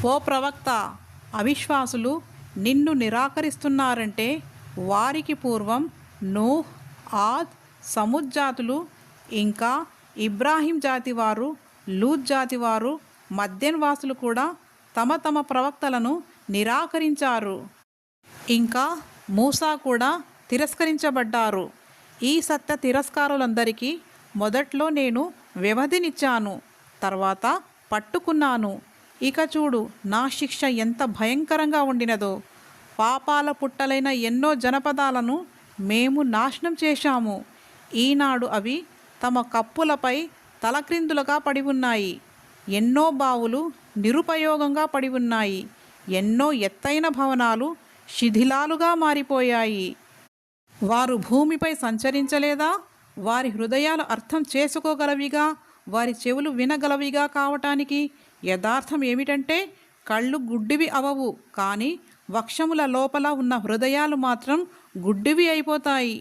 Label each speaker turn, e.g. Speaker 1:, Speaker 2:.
Speaker 1: ఓ ప్రవక్త, అవిశ్వాసులు నిన్ను నిరాకరిస్తున్నారంటే వారికి పూర్వం నూహ్, ఆద్, సమూద్ జాతులు, ఇంకా ఇబ్రాహీం జాతివారు, లూత్ జాతివారు, మద్యన్ వాసులు కూడా తమ తమ ప్రవక్తలను నిరాకరించారు. ఇంకా మూసా కూడా తిరస్కరించబడ్డారు. ఈ సత్య తిరస్కారులందరికీ మొదట్లో నేను వ్యవధినిచ్చాను, తర్వాత పట్టుకున్నాను. ఇక చూడు నా శిక్ష ఎంత భయంకరంగా ఉండినదో. పాపాల పుట్టలైన ఎన్నో జనపదాలను మేము నాశనం చేశాము. ఈనాడు అవి తమ కప్పులపై తలక్రిందులుగా పడి ఉన్నాయి. ఎన్నో బావులు నిరుపయోగంగా పడి ఉన్నాయి. ఎన్నో ఎత్తైన భవనాలు శిథిలాలుగా మారిపోయాయి. వారు భూమిపై సంచరించలేదా? వారి హృదయాలు అర్థం చేసుకోగలవిగా, వారి చెవులు వినగలవిగా కావటానికి యథార్థం ఏమిటంటే కళ్ళు గుడ్డివి అవవు, కానీ వక్షముల లోపల ఉన్న హృదయాలు మాత్రం గుడ్డివి అయిపోతాయి.